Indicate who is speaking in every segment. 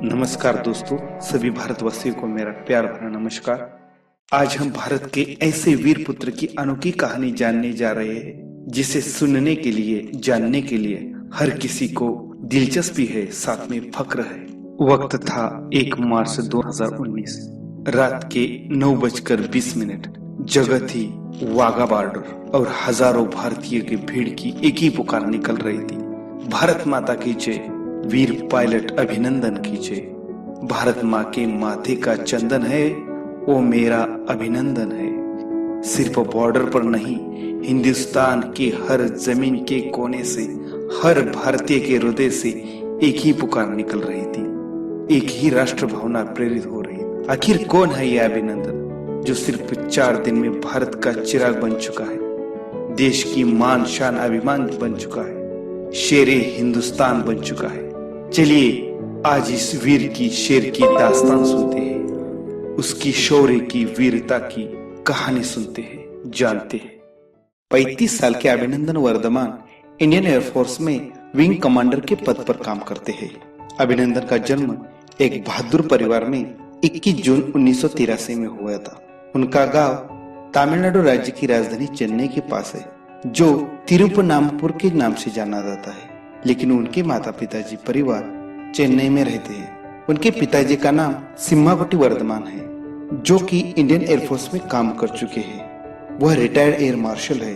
Speaker 1: नमस्कार दोस्तों, सभी भारतवासियों को मेरा प्यार भरा नमस्कार। आज हम भारत के ऐसे वीर पुत्र की अनोखी कहानी जानने जा रहे हैं जिसे सुनने के लिए, जानने के लिए हर किसी को दिलचस्पी है, साथ में फक्र है। वक्त था 1 मार्च 2019, रात के 9:20। जगह थी वाघा बॉर्डर और हजारों भारतीयों की भीड़ की एक ही पुकार निकल रही थी, भारत माता की जय, वीर पायलट अभिनंदन की जय। भारत माँ के माथे का चंदन है, वो मेरा अभिनंदन है। सिर्फ बॉर्डर पर नहीं, हिंदुस्तान के हर जमीन के कोने से, हर भारतीय के हृदय से एक ही पुकार निकल रही थी, एक ही राष्ट्र भावना प्रेरित हो रही थी। आखिर कौन है यह अभिनंदन जो सिर्फ 4 दिन में भारत का चिराग बन चुका है, देश की मान शान अभिमान बन चुका है, शेरे हिंदुस्तान बन चुका है। चलिए आज इस वीर की शेर की दास्तान सुनते हैं, उसकी शौर्य की, वीरता की कहानी सुनते हैं, जानते हैं। 35 साल के अभिनंदन वर्धमान इंडियन एयरफोर्स में विंग कमांडर के पद पर काम करते हैं। अभिनंदन का जन्म एक बहादुर परिवार में 21 जून 1983 में हुआ था। उनका गांव तमिलनाडु राज्य की राजधानी चेन्नई के पास है, जो तिरुपनामपुर के नाम से जाना जाता है। लेकिन उनके माता पिताजी परिवार चेन्नई में रहते हैं। उनके पिताजी का नाम सिम्हापट्टी वर्धमान है, जो कि इंडियन एयरफोर्स में काम कर चुके हैं। वह रिटायर्ड एयर मार्शल है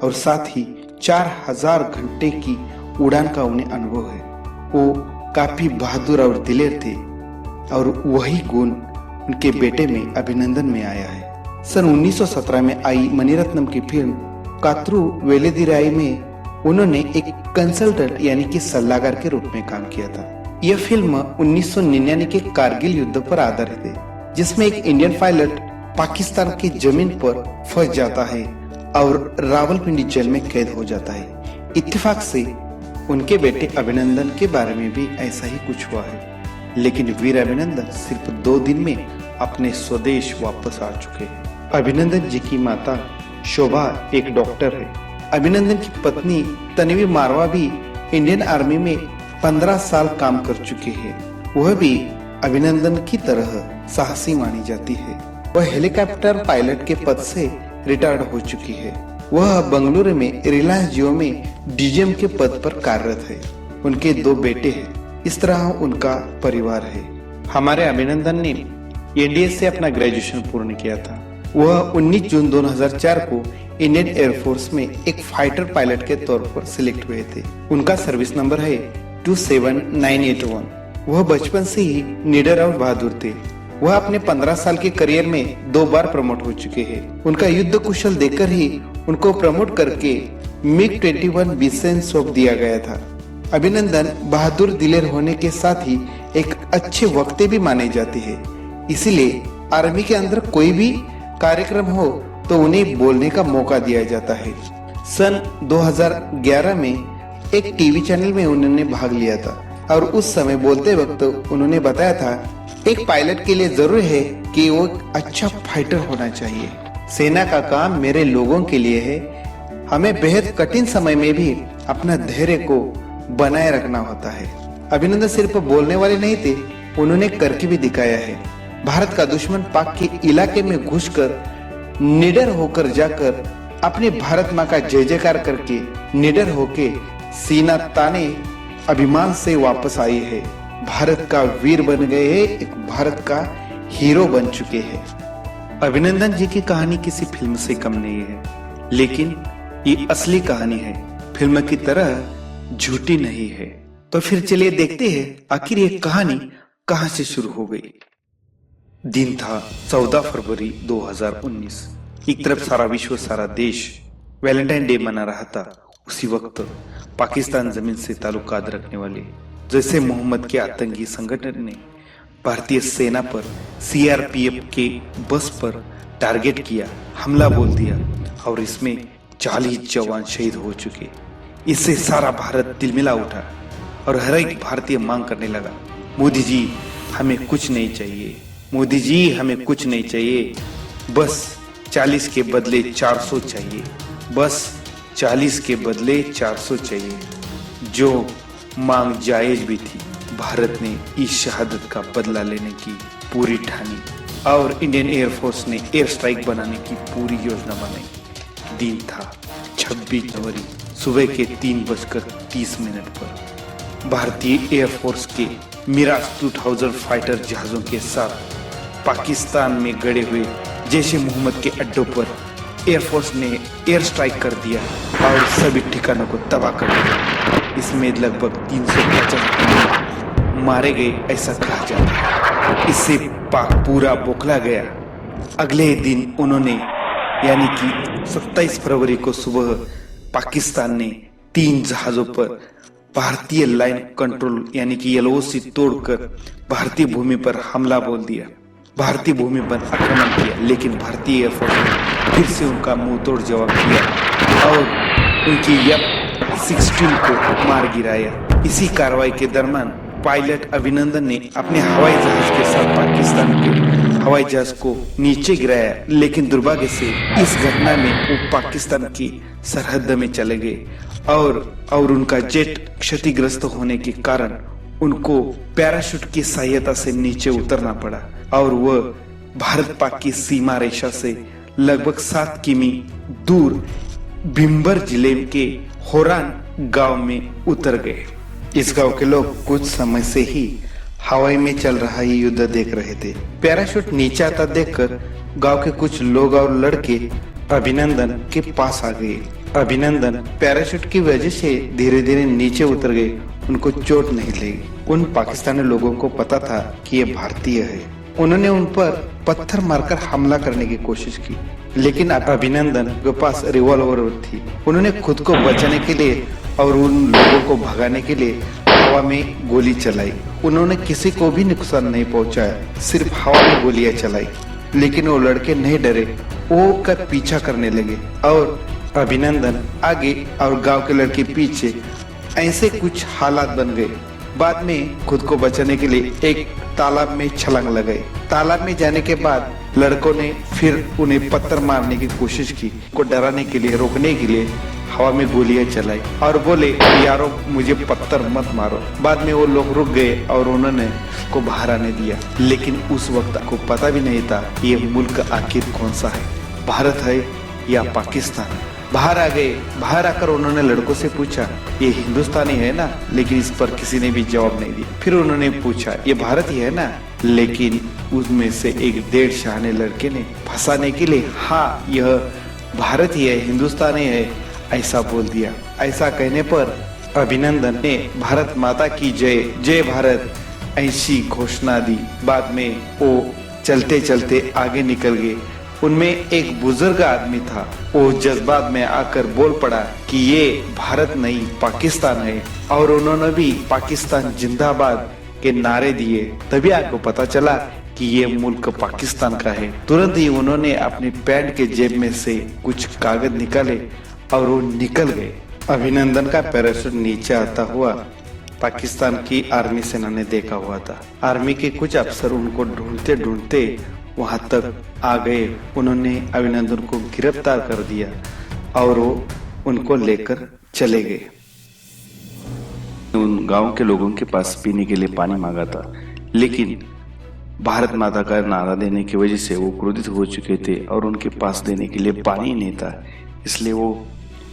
Speaker 1: और साथ ही 4000 घंटे की उड़ान का उन्हें अनुभव है। वो काफी बहादुर और दिलेर थे और वही गुण उनके बेटे में अभिनंदन में आया है। सन 1917 में आई मणिरत्नम की फिल्म कात्रु वेलेदिराई में उन्होंने एक कंसल्टेंट यानी कि सलाहकार के रूप में काम किया था। यह फिल्म 1999 के कारगिल युद्ध पर आधारित है, जिसमें एक इंडियन पायलट पाकिस्तान की जमीन पर फंस जाता है और रावलपिंडी जेल में कैद हो जाता है। इत्तेफाक से उनके बेटे अभिनंदन के बारे में भी ऐसा ही कुछ हुआ है, लेकिन वीर अभिनंदन सिर्फ 2 दिन में अपने स्वदेश वापस आ चुके हैं। अभिनंदन जी की माता शोभा एक डॉक्टर है। अभिनंदन की पत्नी तन्वी मारवा भी इंडियन आर्मी में 15 साल काम कर चुके हैं। वह भी अभिनंदन की तरह साहसी मानी जाती है। वह हेलीकॉप्टर पायलट के पद से रिटायर्ड हो चुकी है। वह बंगलुरु में रिलायंस जियो में डीजीएम के पद पर कार्यरत है। उनके 2 बेटे हैं। इस तरह उनका परिवार है। हमारे अभिनंदन ने एनडीए से अपना ग्रेजुएशन पूर्ण किया था। वह 19 जून 2004 को इंडियन एयरफोर्स में एक फाइटर पायलट के तौर पर सिलेक्ट हुए थे। उनका सर्विस नंबर है 27981। वह बचपन से ही निडर और बहादुर थे। वह अपने 15 साल के करियर में 2 बार प्रमोट हो चुके हैं। उनका युद्ध कुशल देखकर ही उनको प्रमोट करके मिग 21 विशेष सौंप दिया गया था। अभिनंदन बहादुर दिलेर होने के साथ ही एक अच्छे वक्ते भी माने जाते हैं। इसीलिए आर्मी के अंदर कोई भी कार्यक्रम हो तो उन्हें बोलने का मौका दिया जाता है। सन 2011 में एक टीवी चैनल में उन्होंने भाग लिया था और उस समय बोलते वक्त उन्होंने बताया था, एक पायलट के लिए जरूरी है कि वो एक अच्छा फाइटर होना चाहिए। सेना का काम मेरे लोगों के लिए है। हमें बेहद कठिन समय में भी अपना धैर्य को बनाए रखना होता है। अभिनंदन सिर्फ बोलने वाले नहीं थे, उन्होंने करके भी दिखाया है। भारत का दुश्मन पाक के इलाके में घुसकर निडर होकर जाकर अपने भारत माँ का जय जयकार करके निडर होके सीना ताने अभिमान से वापस आई है। भारत का वीर बन गए हैं, एक भारत का हीरो बन चुके हैं। अभिनंदन जी की कहानी किसी फिल्म से कम नहीं है, लेकिन ये असली कहानी है, फिल्म की तरह झूठी नहीं है। तो फिर चलिए देखते हैं आखिर ये कहानी कहां से शुरू हो गई। दिन था 14 फरवरी 2019। एक तरफ सारा विश्व, सारा देश वैलेंटाइन डे मना रहा था। उसी वक्त पाकिस्तान जमीन से ताल्लुकात रखने वाले जैसे मोहम्मद के आतंकी संगठन ने भारतीय सेना पर सीआरपीएफ के बस पर टारगेट किया, हमला बोल दिया और इसमें 40 जवान शहीद हो चुके। इससे सारा भारत तिलमिला उठा और हर एक भारतीय मांग करने लगा, मोदी जी हमें कुछ नहीं चाहिए, मोदी जी हमें कुछ नहीं चाहिए, बस 40 के बदले 400 चाहिए, बस 40 के बदले 400 चाहिए। जो मांग जायज भी थी, भारत ने इस शहादत का बदला लेने की पूरी ठानी और इंडियन एयरफोर्स ने एयर स्ट्राइक बनाने की पूरी योजना बनाई। दिन था 26 जनवरी सुबह के 3:30 पर। भारतीय एयरफोर्स के मिराज 2000 फाइटर जहाजों के साथ पाकिस्तान में गड़े हुए जैश ए मोहम्मद के अड्डों पर एयरफोर्स ने एयर स्ट्राइक कर दिया और सभी ठिकानों को तबाह कर दिया। इसमें लगभग 350 मारे गए ऐसा कहा जाता है। इससे पाक पूरा बौखला गया। अगले दिन उन्होंने यानी कि 27 फरवरी को सुबह पाकिस्तान ने 3 जहाजों पर भारतीय लाइन कंट्रोल यानी कि एलओसी तोड़कर भारतीय भूमि पर हमला बोल दिया। भारतीय भूमि पर आक्रमण किया, लेकिन भारतीय एयरफोर्स ने फिर से उनका मुंह तोड़ जवाब दिया और उनकी F-16 को मार गिराया। इसी कार्रवाई के दरमियान पायलट अभिनंदन ने अपने हवाई जहाज के साथ पाकिस्तान के हवाई जहाज को नीचे गिराया, लेकिन दुर्भाग्य से इस घटना में वो पाकिस्तान की सरहद में चले गए और उनका जेट क्षतिग्रस्त होने के कारण उनको पैराशूट की सहायता से नीचे उतरना पड़ा और वह भारत पाक की सीमा रेखा से लगभग 7 किमी दूर भिम्बर जिले के होरान गांव में उतर गए। इस गांव के लोग कुछ समय से ही हवाई में चल रहा ये युद्ध देख रहे थे। पैराशूट नीचे आता देखकर गांव के कुछ लोग और लड़के अभिनंदन के पास आ गए। अभिनंदन पैराशूट की वजह से धीरे धीरे नीचे उतर गए। उनको चोट नहीं लगी। उन पाकिस्तानी लोगों को पता था कि ये भारतीय है। उन्होंने उन पर पत्थर मारकर हमला करने की कोशिश की, लेकिन अभिनंदन के पास रिवॉल्वर थी। उन्होंने खुद को बचाने के लिए और उन लोगों को भगाने के लिए हवा में गोली चलाई। उन्होंने किसी को भी नुकसान नहीं पहुंचाया, सिर्फ हवा में गोलियां चलाई। लेकिन वो लड़के नहीं डरे, वो का पीछा करने लगे और अभिनंदन आगे और गांव के लड़के पीछे। ऐसे कुछ हालात बन गए। बाद में खुद को बचाने के लिए एक तालाब में छलांग लगाई। तालाब में जाने के बाद लड़कों ने फिर उन्हें पत्थर मारने की कोशिश की। को डराने के लिए, रोकने के लिए हवा में गोलियां चलाई और बोले, यारो मुझे पत्थर मत मारो। बाद में वो लोग रुक गए और उन्होंने को बाहर आने दिया। लेकिन उस वक्त को पता भी नहीं था ये मुल्क आखिर कौन सा है, भारत है या पाकिस्तान। बाहर आ गए। बाहर आकर उन्होंने लड़कों से पूछा, ये हिंदुस्तानी है ना? लेकिन इस पर किसी ने भी जवाब नहीं दिया। फिर उन्होंने पूछा, ये भारतीय है ना? लेकिन उसमें से एक 1.5 शहाने लड़के ने फंसाने के लिए, हाँ यह भारतीय है, हिंदुस्तानी है, ऐसा बोल दिया। ऐसा कहने पर अभिनंदन ने भारत माता की जय, जय भारत ऐसी घोषणा दी। बाद में वो चलते चलते आगे निकल गए। उनमें एक बुजुर्ग आदमी था। वो जज्बात में आकर बोल पड़ा कि ये भारत नहीं पाकिस्तान है, और उन्होंने भी पाकिस्तान जिंदाबाद के नारे दिए। तभी आपको पता चला कि ये मुल्क पाकिस्तान का है। तुरंत ही उन्होंने अपनी पैंट के जेब में से कुछ कागज निकाले और वो निकल गए। अभिनंदन का पैराशूट नीचे आता हुआ पाकिस्तान की आर्मी सेना ने देखा हुआ था। आर्मी के कुछ अफसर उनको ढूंढते ढूंढते वहां तक आ गए। उन्होंने अभिनंदन को गिरफ्तार कर दिया और वो उनको लेकर चले गए।
Speaker 2: उन गांव के लोगों के पास पीने के लिए पानी मांगा था, लेकिन भारत माता का नारा देने की वजह से वो क्रोधित हो चुके थे और उनके पास देने के लिए पानी नहीं था, इसलिए वो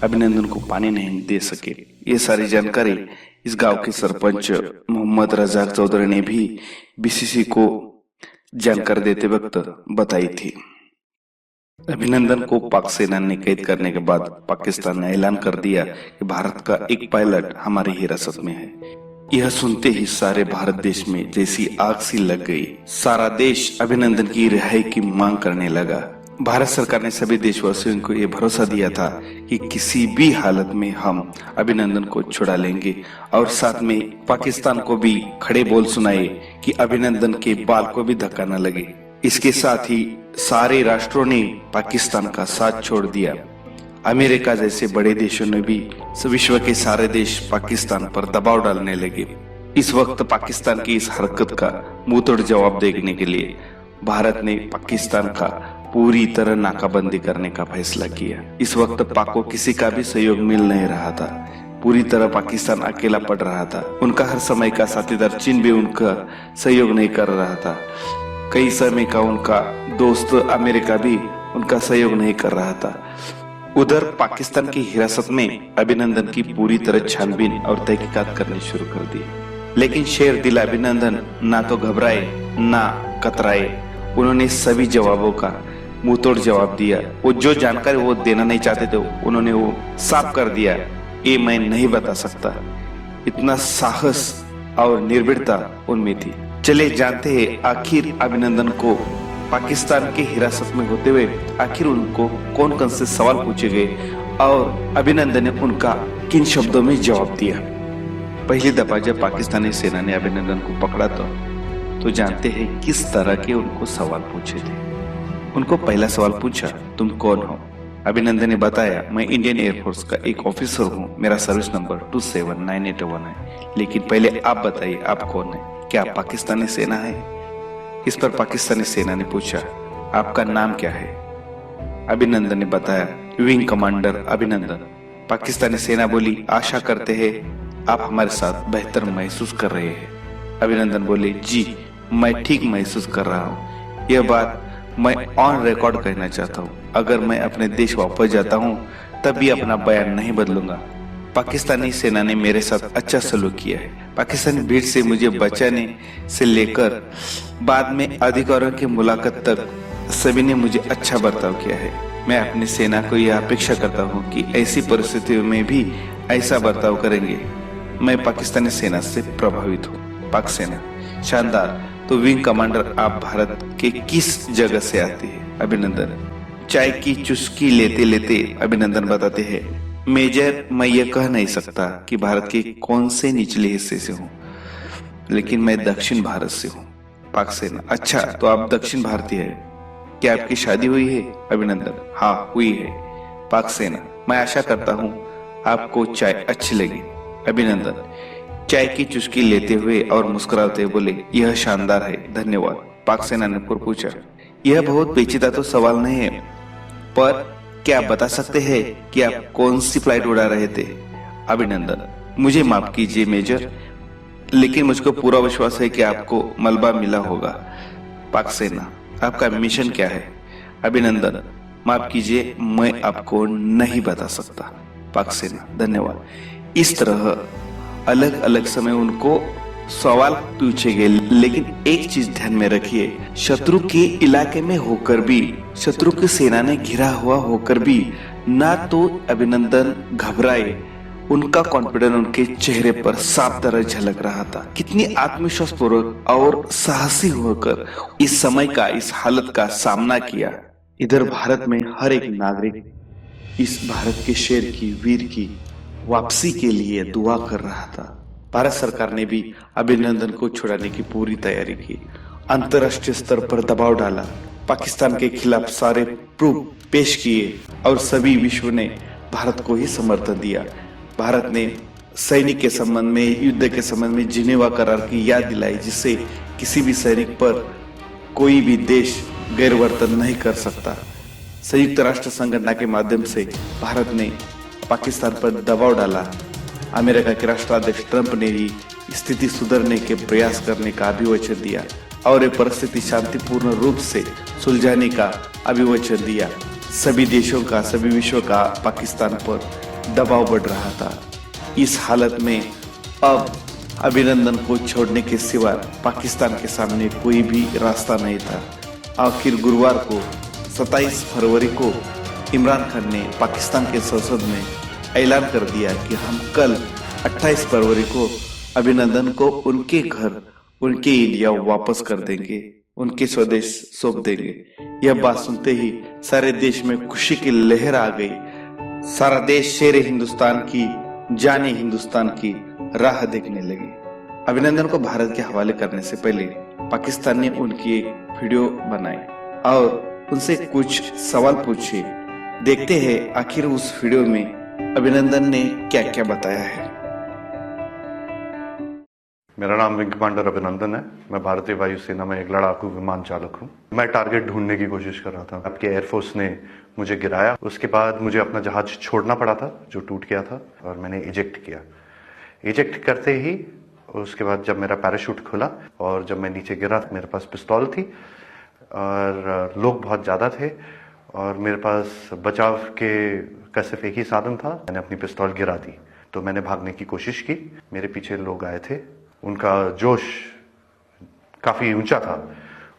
Speaker 2: अभिनंदन को पानी नहीं दे सके। ये सारी जानकारी इस गांव के सरपंच मोहम्मद रजाक चौधरी ने भी बीसीसी को जानकारी देते वक्त बताई थी। अभिनंदन को पाक सेना ने कैद करने के बाद पाकिस्तान ने ऐलान कर दिया कि भारत का एक पायलट हमारी हिरासत में है। यह सुनते ही सारे भारत देश में जैसी आग सी लग गई। सारा देश अभिनंदन की रिहाई की मांग करने लगा। भारत सरकार ने सभी देशवासियों को यह भरोसा दिया था कि किसी भी हालत में हम अभिनंदन को छुड़ा लेंगे, और साथ में पाकिस्तान को भी खड़े बोल सुनाए कि अभिनंदन के बाल को भी धक्का न लगे। इसके साथ ही सारे राष्ट्रों ने पाकिस्तान का साथ छोड़ दिया। अमेरिका जैसे बड़े देशों ने भी विश्व के सारे देश पाकिस्तान पर दबाव डालने लगे। इस वक्त पाकिस्तान की इस हरकत का मुंहतोड़ जवाब देने के लिए भारत ने पाकिस्तान का पूरी तरह नाकाबंदी करने का फैसला किया। इस वक्त पाक को किसी का भी सहयोग मिल नहीं रहा था। पूरी तरह पाकिस्तान अकेला पड़ रहा था। उनका हर समय का साथीदार चीन भी उनका सहयोग नहीं कर रहा था। कई समय का उनका दोस्त अमेरिका भी उनका सहयोग नहीं कर रहा था। उधर पाकिस्तान की हिरासत में अभिनंदन की पूरी तरह छानबीन और तहकीकात करनी शुरू कर दी। लेकिन शेर दिल अभिनंदन ना तो घबराए ना कतराए। उन्होंने सभी जवाबों का मुंहतोड़ जवाब दिया। वो जो जानकारी वो देना नहीं चाहते थे उन्होंने वो साफ कर दिया, ये मैं नहीं बता सकता। इतना साहस और निर्भीकता उनमें थी। चले जानते हैं आखिर अभिनंदन को पाकिस्तान के हिरासत में होते हुए आखिर उनको कौन कौन से सवाल पूछे गए और अभिनंदन ने उनका किन शब्दों में जवाब दिया। पहली दफा जब पाकिस्तानी सेना ने अभिनंदन को पकड़ा तो जानते हैं किस तरह के उनको सवाल पूछे थे। उनको पहला सवाल पूछा, तुम कौन हो? अभिनंदन ने बताया, मैं इंडियन एयरफोर्स का एक ऑफिसर हूँ, मेरा सर्विस नंबर 279881 है। लेकिन पहले आप बताइए, आप कौन है? क्या आप पाकिस्तानी सेना है? इस पर पाकिस्तानी सेना ने पूछा, आपका नाम क्या है? अभिनंदन ने बताया, विंग कमांडर अभिनंदन। पाकिस्तानी सेना बोली, आशा करते हैं आप हमारे साथ बेहतर महसूस कर रहे हैं। अभिनंदन बोले, जी मैं ठीक महसूस कर रहा हूँ। यह बात मैं ऑन रिकॉर्ड कहना चाहता हूँ। अगर मैं अपने देश वापस जाता हूँ तब भी अपना बयान नहीं बदलूंगा। पाकिस्तानी सेना ने मेरे साथ अच्छा सलूक किया है। पाकिस्तानी भीड़ से मुझे बचाने से लेकर बाद में अधिकारियों की मुलाकात तक सभी ने मुझे अच्छा बर्ताव किया है। मैं अपनी सेना को यह अपेक्षा करता हूँ कि ऐसी परिस्थितियों में भी ऐसा बर्ताव करेंगे। मैं पाकिस्तानी सेना से प्रभावित हूँ। पाक सेना, शानदार। तो विंग कमांडर, आप भारत के किस जगह से आते हैं? अभिनंदन चाय की चुस्की लेते लेते अभिनंदन बताते हैं, मेजर मैं ये कह नहीं सकता कि भारत के कौन से निचले हिस्से से हूँ, लेकिन मैं दक्षिण भारत से हूँ। पाक सेना, अच्छा तो आप दक्षिण भारतीय है। क्या आपकी शादी हुई है? अभिनंदन, हाँ हुई है। पाक सेना, मैं आशा करता हूँ आपको चाय अच्छी लगी। अभिनंदन चाय की चुस्की लेते हुए और मुस्कुराते हुए बोले, यह शानदार है, धन्यवाद। पाक सेना ने पूछा, यह बहुत पेचीदा तो सवाल नहीं है, पर क्या आप बता सकते हैं कि आप कौन सी फ्लाइट उड़ा रहे थे? अभिनंदन, मुझे माफ कीजिए मेजर, लेकिन मुझको पूरा विश्वास है कि आपको मलबा मिला होगा। पाक सेना, आपका मिशन क्या है? अभिनंदन, माफ कीजिए मैं आपको नहीं बता सकता। पाक सेना, धन्यवाद। इस तरह अलग अलग समय उनको सवाल पूछे गए, लेकिन एक चीज ध्यान में रखिए, शत्रु के इलाके में होकर भी, शत्रु की सेना ने घिरा हुआ होकर भी ना तो अभिनंदन घबराए। उनका कॉन्फिडेंस उनके चेहरे पर साफ तरह झलक रहा था। कितनी आत्मविश्वास पूर्वक और साहसी होकर इस समय का, इस हालत का सामना किया। इधर भारत में हर एक नागरिक इस भारत के शेर की, वीर की वापसी के लिए दुआ कर रहा था। भारत सरकार ने भी अभिनंदन को छुड़ाने की पूरी तैयारी की, अंतर्राष्ट्रीय स्तर पर दबाव डाला, पाकिस्तान के खिलाफ सारे प्रूफ पेश किए और सभी विश्व ने भारत को ही समर्थन दिया। भारत ने सैनिक के संबंध में, युद्ध के संबंध में जिनेवा करार की याद दिलाई, जिससे किसी भी सैनिक पर कोई भी देश गैरवर्तन नहीं कर सकता। संयुक्त राष्ट्र संगठन के माध्यम से भारत ने पाकिस्तान पर दबाव डाला। अमेरिका के राष्ट्राध्यक्ष ट्रंप ने भी स्थिति सुधरने के प्रयास करने का अभिवचन दिया और ये परिस्थिति शांतिपूर्ण रूप से सुलझाने का अभिवचन दिया। सभी देशों का, सभी विश्व का पाकिस्तान पर दबाव बढ़ रहा था। इस हालत में अब अभिनंदन को छोड़ने के सिवा पाकिस्तान के सामने कोई भी रास्ता नहीं था। आखिर गुरुवार को 27 फरवरी को इमरान खान ने पाकिस्तान के संसद में ऐलान कर दिया कि हम कल 28 फरवरी को अभिनंदन को उनके घर, उनके इंडिया वापस कर देंगे, उनके स्वदेश सौंप देंगे। यह बात सुनते ही सारे देश में खुशी की लहर आ गई। सारा देश शेर हिंदुस्तान की, जाने हिंदुस्तान की राह देखने लगे। अभिनंदन को भारत के हवाले करने से पहले पाकिस्तान ने उनकी एक वीडियो बनाई और उनसे कुछ सवाल पूछे। देखते हैं आखिर उस वीडियो में अभिनंदन ने क्या क्या बताया है।
Speaker 3: मेरा नाम विंग कमांडर अभिनंदन है। मैं भारतीय वायुसेना में एक लड़ाकू विमान चालक हूँ। मैं टारगेट ढूंढने की कोशिश कर रहा था। आपके एयरफोर्स ने मुझे गिराया। उसके बाद मुझे अपना जहाज छोड़ना पड़ा था जो टूट गया था, और मैंने इजेक्ट किया। इजेक्ट करते ही उसके बाद जब मेरा पैराशूट खुला और जब मैं नीचे गिरा, मेरे पास पिस्तौल थी और लोग बहुत ज़्यादा थे और मेरे पास बचाव का सिर्फ एक ही साधन था। मैंने अपनी पिस्तौल गिरा दी तो मैंने भागने की कोशिश की। मेरे पीछे लोग आए थे, उनका जोश काफ़ी ऊंचा था।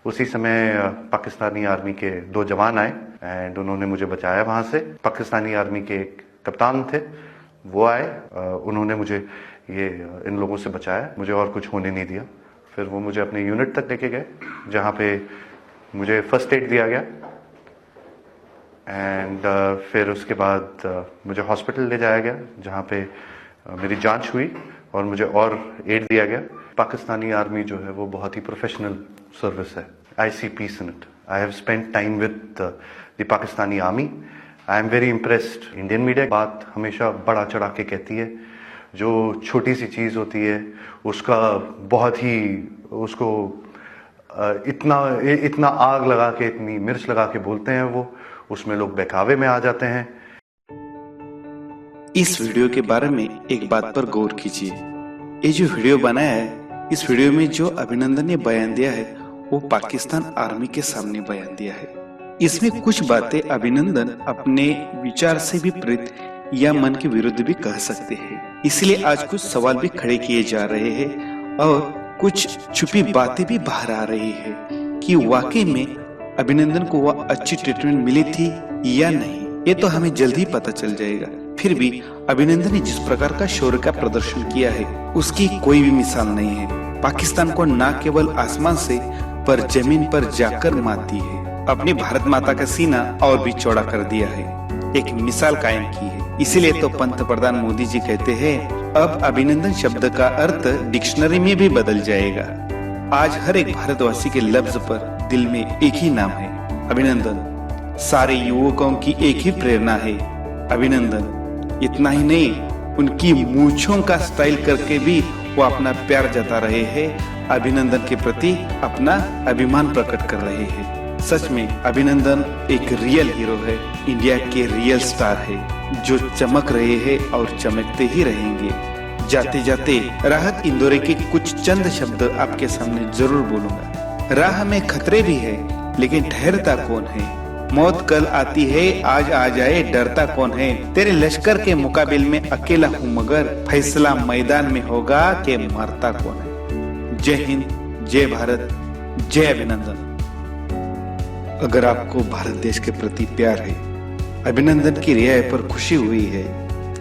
Speaker 3: उसी समय पाकिस्तानी आर्मी के 2 जवान आए एंड उन्होंने मुझे बचाया वहाँ से। पाकिस्तानी आर्मी के एक कप्तान थे, वो आए, उन्होंने मुझे इन लोगों से बचाया, मुझे और कुछ होने नहीं दिया। फिर वो मुझे अपने यूनिट तक लेके गए जहाँ पे मुझे फर्स्ट एड दिया गया एंड फिर उसके बाद मुझे हॉस्पिटल ले जाया गया जहाँ पे मेरी जांच हुई और मुझे और एड दिया गया। पाकिस्तानी आर्मी जो है वो बहुत ही प्रोफेशनल सर्विस है। I see peace in it. I have spent time with the Pakistani army. I am very impressed. Indian media बात हमेशा बढ़ा चढ़ा के कहती है, जो छोटी सी चीज़ होती है उसका बहुत ही उसको इतना आग लगा के, इतनी मिर्च लगा के बोलते हैं वो, उसमें लोग बहकावे में आ जाते हैं।
Speaker 1: इस वीडियो के बारे में एक बात पर गौर कीजिए। ये जो वीडियो बनाया है, इस वीडियो में जो अभिनंदन ने बयान दिया है वो पाकिस्तान आर्मी के सामने बयान दिया है। इसमें कुछ बातें अभिनंदन अपने विचार से विपरीत या मन के विरुद्ध भी कह सकते हैं। इसलिए आज कुछ सवाल भी खड़े किए जा रहे हैं और कुछ छुपी बातें भी बाहर आ रही है कि वाकई में अभिनंदन को वह अच्छी ट्रीटमेंट मिली थी या नहीं। ये तो हमें जल्द ही पता चल जाएगा। फिर भी अभिनंदन ने जिस प्रकार का शौर्य का प्रदर्शन किया है उसकी कोई भी मिसाल नहीं है। पाकिस्तान को न केवल आसमान से पर जमीन पर जाकर मात दी है, अपनी भारत माता का सीना और भी चौड़ा कर दिया है, एक मिसाल कायम की है। इसीलिए तो पंतप्रधान मोदी जी कहते हैं अब अभिनंदन शब्द का अर्थ डिक्शनरी में भी बदल जाएगा। आज हर एक भारतवासी के लफ्ज पर दिल में एक ही नाम है, अभिनंदन। सारे युवकों की एक ही प्रेरणा है, अभिनंदन। इतना ही नहीं, उनकी मूंछों का स्टाइल करके भी वो अपना प्यार जता रहे हैं, अभिनंदन के प्रति अपना अभिमान प्रकट कर रहे हैं। सच में अभिनंदन एक रियल हीरो है, इंडिया के रियल स्टार है, जो चमक रहे हैं और चमकते ही रहेंगे। जाते जाते राहत इंदौरी के कुछ चंद शब्द आपके सामने जरूर बोलूंगा। राह में खतरे भी है लेकिन ठहरता कौन है, मौत कल आती है आज आ जाए डरता कौन है, तेरे लश्कर के मुकाबले में अकेला हूँ मगर फैसला मैदान में होगा कि मरता कौन है। जय हिंद, जय भारत, जय अभिनंदन। अगर आपको भारत देश के प्रति प्यार है, अभिनंदन की रिहाई पर खुशी हुई है,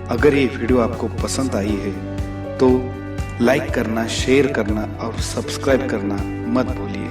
Speaker 1: अगर ये वीडियो आपको पसंद आई है तो लाइक करना, शेयर करना और सब्सक्राइब करना मत भूलिए।